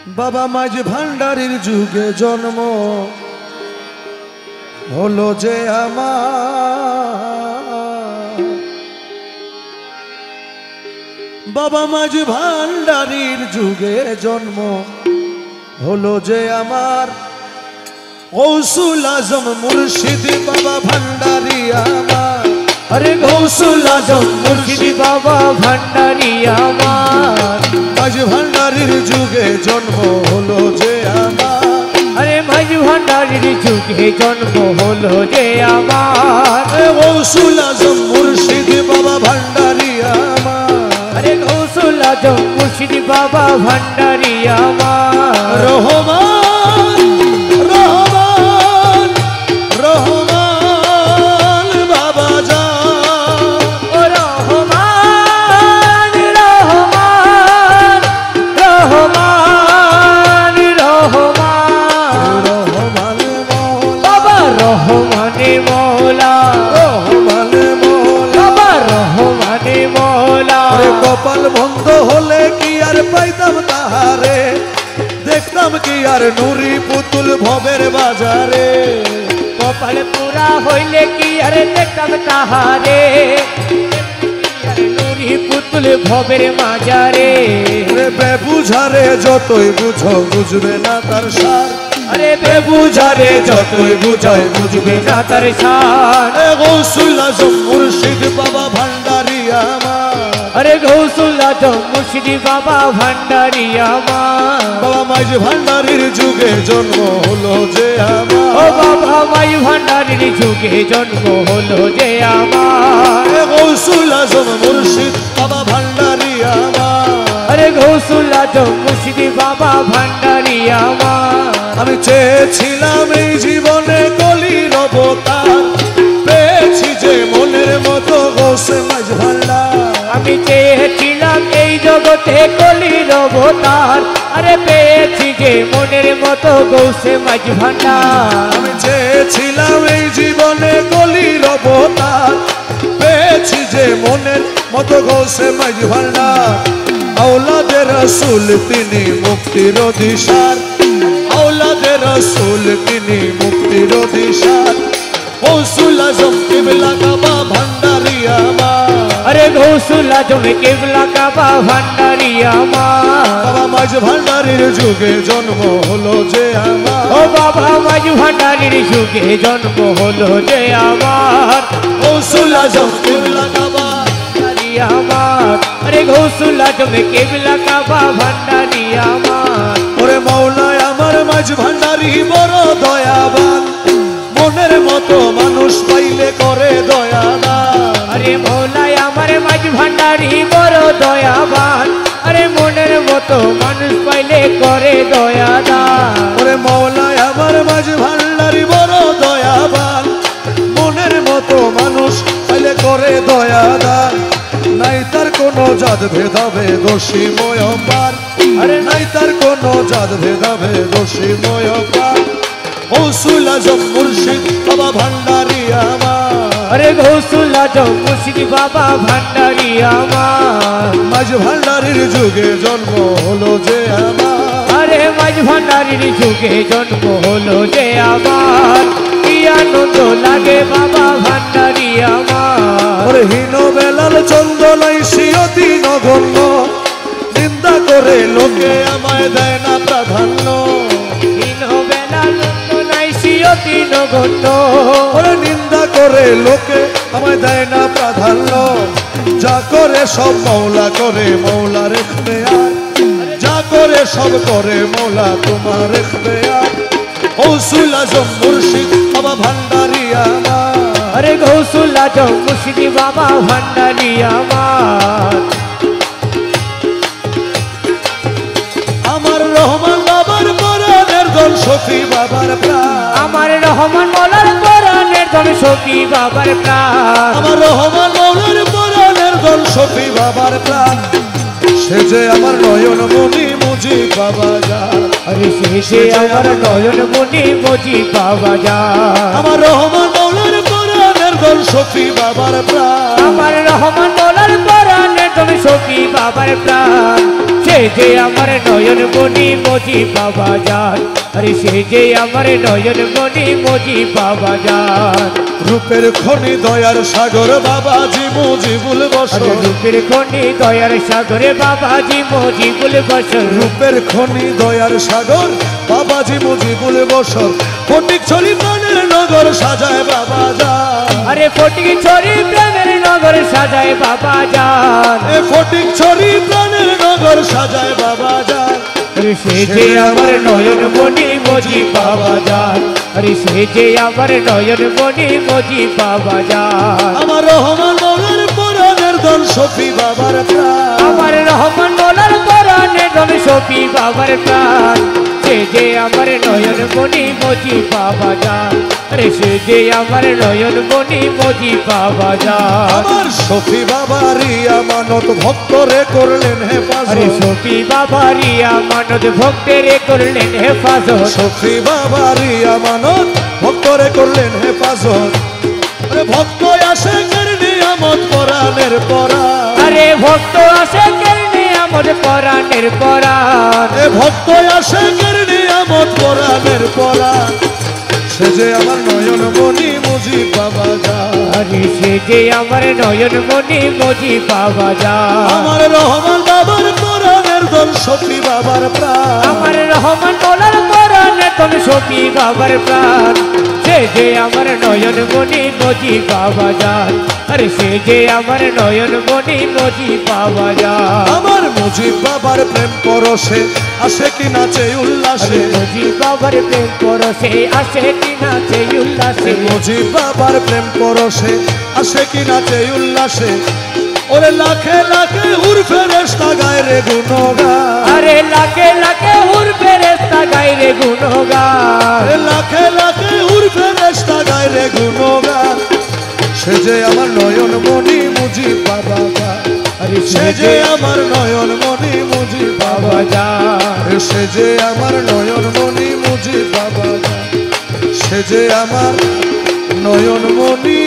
বাবা মাঝ ভান্ডারীর যুগে জন্ম হলো যে আমার, বাবা মাঝ ভান্ডারীর যুগে জন্ম হলো যে আমার, গৌসুল আজম মুর্শিদ বাবা ভান্ডারী আমার। अरे गौसुल आजम मुर्शिद बाबा भांडारी আমার, মাঝ ভান্ডারীর যুগে জন্ম হলো যে আমার, अरे মাঝ ভান্ডারির যুগে জন্ম হলো যে আমার, গৌসুল আজম মুর্শিদ বাবা ভান্ডারী আমার। अरे गौसुल आजम मुर्शिद बाबा भांडारी আমার, রহমান রহমান রহমান বাবা জান, ও রহমান রহমান রহমান রহমান রহমান বাবা রহমানে মৌলা, রহমান মৌলা। বাবা রহমানে মৌলা। আরে কপাল বন্ধ হলে কি আর পাইতাম তাহারে, দেখতাম কি আর নুরি পুতুল ভবের বাজারে। কপাল পুরা হইলে কি আরে দেখতাম তাহারে, নুরি পুতুল ভবের মাজারে। রে বেবুঝারে যতই বুঝো বুঝবে না তার সার, আরে বেবুঝারে যতই বুঝাই বুঝবে না তার শান। এ গৌসুল আজম মুর্শিদ বাবা ভান্ডারী আমার, আরে গৌসুল আজম মুর্শিদ বাবা ভান্ডারি আমার, বাবা মাঝ ভান্ডারীর যুগে জন্ম হলো যে আমার, ও বাবা মাই ভান্ডারির যুগে জন্ম হলো যে আমার। এ গৌসুল আজম মুর্শিদ বাবা ভান্ডারী আমার। আরে গৌসুল আজম মুর্শিদ বাবা ভান্ডারি আমার, আমি চেয়েছিলাম এই জীবনে কলির অবতার, পেয়েছি যে মনের মতো গৌসে মাঝ ভান্ডার। আমি চেয়েছিলাম এই জগতে কলির অবতার, আরে পেয়েছি যে মনের মতো গৌসে মাঝ ভান্ডার। আমি চেয়েছিলাম এই জীবনে কলির অবতার, পেয়েছি যে মনের মতো গৌসে মাঝ ভান্ডার। আওলাদে রাসূল তিনি মুক্তির দিশার, আওলাদে রাসূল তিনি মুক্তির দিশার। গৌসুল আজম কিবলা কাবা ভান্ডারী আমার, আরে গৌসুল আজম কেবলা কাবা ভান্ডারি আমার, বাবা মাঝ ভান্ডারীর যুগে জন্ম হলো যে আমার, ও বাবা মাঝ ভান্ডারির যুগে জন্ম হলো যে আমার। গৌসুল আজম কিবলা কাবা। ভান্ডারি আমার, আরে গৌসুল আজম কেবলা কাবা ভান্ডারি আমার। ওরে মৌলায় আমার মাঝ ভান্ডারী বড় দয়াবান, মনের মতো মানুষ পাইলে করে দয়াদান। আরে মৌলাই আমার মাঝ ভান্ডারি বড় দয়াবান, আরে মনের মতো মানুষ পাইলে করে দয়াদান। ওরে মৌলায় আমার মাঝ ভান্ডারী বড় দয়াবান, মনের মতো মানুষ পাইলে করে দয়াদান। নাই তার কোনো জাত ভেদাবে দোষী ময়পার, আরে নাই তার কোনো জাত ভেদাবে দোষী ময়পার। গৌসুল আজম মুর্শিদ বাবা ভান্ডারী আমার, আরে গৌসুল আজম মুর্শিদ বাবা ভান্ডারি আমার, মাঝ ভান্ডারীর যুগে জন্ম হলো যে আমার, আরে মাঝ ভান্ডারির যুগে জন্ম হলো যে আমার। কি আনন্দ লাগে বাবা ভান্ডারি আমার, ওরে হীন বেলাল চন্দনাই সিয়তি নগণ্য, নিন্দা করে লোকে আমায় দেয় না প্রাধান্য। দিন বেলা নন্দ নাই সিয়তি নগণ্য, ওরে নিন্দা করে লোকে আমায় দেয় না প্রাধান্য। যা করে সব মৌলা করে মৌলার ইখতিয়ার, যা করে সব করে মৌলা তোমার ইখতিয়ার। গৌসুল আজম মুর্শিদ বাবা ভান্ডারী আমার, আরে গৌসুল আজম মুর্শিদ বাবা ভান্ডারি আমার। আমার রহমান বাবার পরাণের দল শফি বাবার প্রাণ, আমার রহমান মৌলার পরাণের ধন সখী বাবার প্রাণ, আমার রহমান মৌলার পরাণের দল শফি বাবার প্রাণ। সে যে আমার নয়ন মনি মুজি বাবা যা, আরে সে আমার নয়ন মনি মজি বাবা যা। আমার রহমান মৌলার পরাণের দল শফি বাবার প্রাণ, আমার রহমান মৌলার পরাণের ধন শফি বাবার প্রাণ সে যে আমার নয়ন মনি মজি বাবা যান আরে সে যে আমার নয়ন মনি মজি বাবা যান রূপের খনি দয়ার সাগর বাবাজি মুজিবুল বসর রূপের খনি দয়ার সাগরে বাবাজি মজিবুল বসর রূপের খনি দয়ার সাগর বাবাজি মুজিবুল বসর ফটিক ছড়ি প্রাণের নগর সাজায় বাবা যান আরে ফটিক ছড়ি প্রেমের নগর সাজায় বাবা যান ফটিক ছড়ি প্রাণের নগর সাজায় বাবা যান আরে সে যে আমার নয়ন মনি মজি বাবা যান আরে সে যে আমার নয়ন মনি মজি বাবা যান আমার রহমান মনের পরাণের ধন শফি বাবার প্রাণ আমার রহমান মোলার পরাণে ধন শফি বাবার প্রাণ সে যে আমার নয়ন মনি মজি বাবা যান আরে সে যে আমার নয়ন মনি মজি বাবা যান আমার শফি বাবারই আমানত ভক্তরে করলেন আরে হেফাজত শফি বাবারি আমানত ভক্তের করলেন হেফাজত শফি বাবারই আমানত ভক্তরে করলেন হেফাজত আরে ভক্ত আসে নিয়ামত পরাণের পরাণ আরে ভক্ত আসে কেরনে আমার পরাণের পরাণ এ ভক্ত আসে নিয়ামত পরাণের পরাণ সে যে আমার নয়ন মনি মুজি বাবা যান আরে সে যে আমার নয়ন মনি মজি বাবা যান আমার রহমান বাবার পরাণের ধন শফি বাবার প্রাণ আমার রহমান মোলার পরাণে ধন শফি বাবার প্রাণ সে যে আমার নয়ন মনি মজি বাবা যান আরে সে যে আমার নয়ন মনি মজি বাবা যান আমার মুজিব বাবার প্রেম পরশে আসে কি নাচে উল্লাসে মজি বাবার প্রেম পরশে আসে কি নাচে উল্লাসে মুজিব বাবার প্রেম পরশে আসে কি নাচে উল্লাসে ওরে লাখে লাখে হুর ফেরেশতা গায় রে গুণগান আরে লাখে লাখে হুর ফেরেশতা গায় রে গুণগান আরে লাখে লাখে হুর ফেরেশতা গায় রে গুণগান সে যে আমার নয়ন মনি মুজিব বাবা যান আরে সে যে আমার নয়ন মনি মুজিব বাবা বাবা যান সে যে আমার নয়ন মনি মুজিব বাবা যান সে যে আমার নয়ন মনি